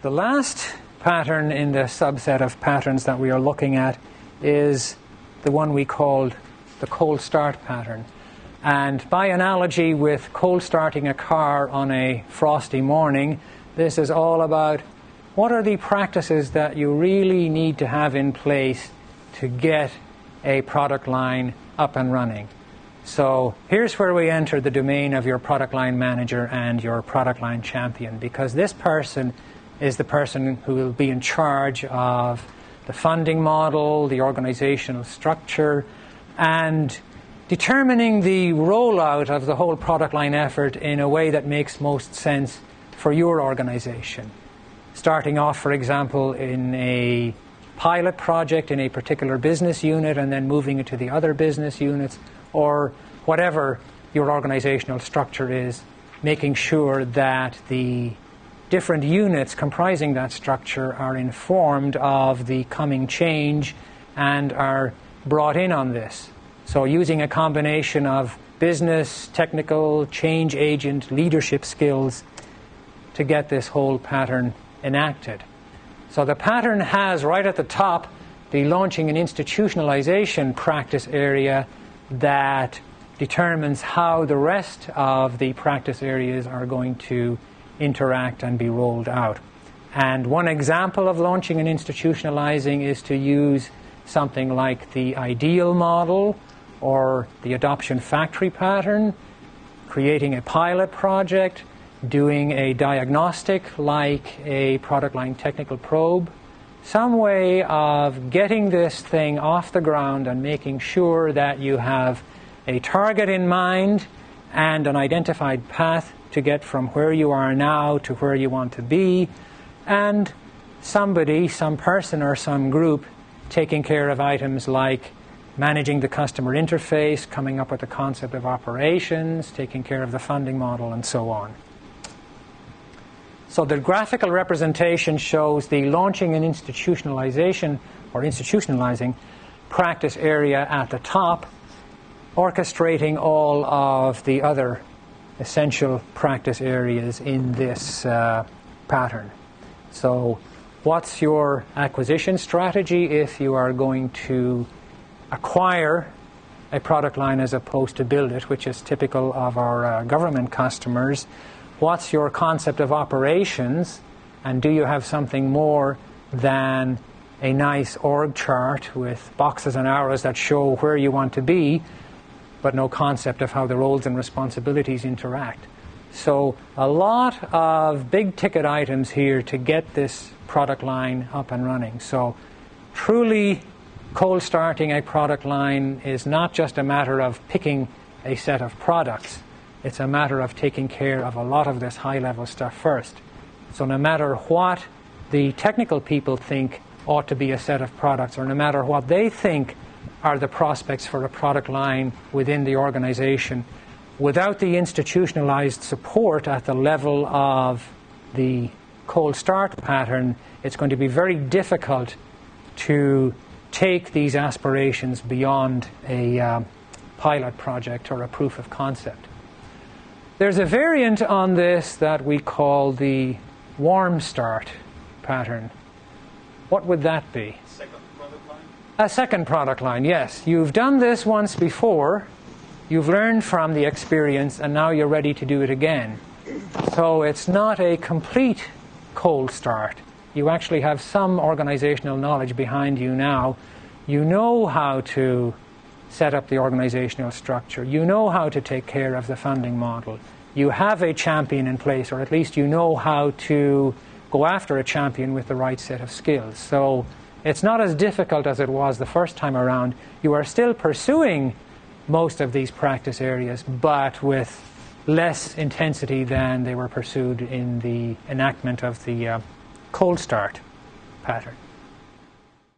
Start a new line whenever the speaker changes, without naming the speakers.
The last pattern in the subset of patterns that we are looking at is the one we called the cold start pattern. And by analogy with cold starting a car on a frosty morning, this is all about what are the practices that you really need to have in place to get a product line up and running. So here's where we enter the domain of your product line manager and your product line champion, because this person is the person who will be in charge of the funding model, the organizational structure, and determining the rollout of the whole product line effort in a way that makes most sense for your organization. Starting off, for example, in a pilot project in a particular business unit and then moving it to the other business units, or whatever your organizational structure is, making sure that the different units comprising that structure are informed of the coming change and are brought in on this. So using a combination of business, technical, change agent, leadership skills to get this whole pattern enacted. So the pattern has right at the top the launching and institutionalization practice area that determines how the rest of the practice areas are going to interact and be rolled out. And one example of launching and institutionalizing is to use something like the ideal model or the adoption factory pattern, creating a pilot project, doing a diagnostic like a product line technical probe, some way of getting this thing off the ground and making sure that you have a target in mind and an identified path to get from where you are now to where you want to be, and somebody, some person or some group taking care of items like managing the customer interface, coming up with the concept of operations, taking care of the funding model, and so on. So the graphical representation shows the launching and institutionalization or institutionalizing practice area at the top, orchestrating all of the other essential practice areas in this pattern. So what's your acquisition strategy if you are going to acquire a product line as opposed to build it, which is typical of our government customers? What's your concept of operations, and do you have something more than a nice org chart with boxes and arrows that show where you want to be, but no concept of how the roles and responsibilities interact? So a lot of big ticket items here to get this product line up and running. So truly cold starting a product line is not just a matter of picking a set of products. It's a matter of taking care of a lot of this high-level stuff first. So no matter what the technical people think ought to be a set of products, or no matter what they think are the prospects for a product line within the organization, without the institutionalized support at the level of the cold start pattern, it's going to be very difficult to take these aspirations beyond a pilot project or a proof of concept. There's a variant on this that we call the warm start pattern. What would that be?
Second product line?
A second product line, yes. You've done this once before, you've learned from the experience, and now you're ready to do it again. So it's not a complete cold start. You actually have some organizational knowledge behind you now. You know how to set up the organizational structure. You know how to take care of the funding model. You have a champion in place, or at least you know how to go after a champion with the right set of skills. So it's not as difficult as it was the first time around. You are still pursuing most of these practice areas, but with less intensity than they were pursued in the enactment of the cold start pattern.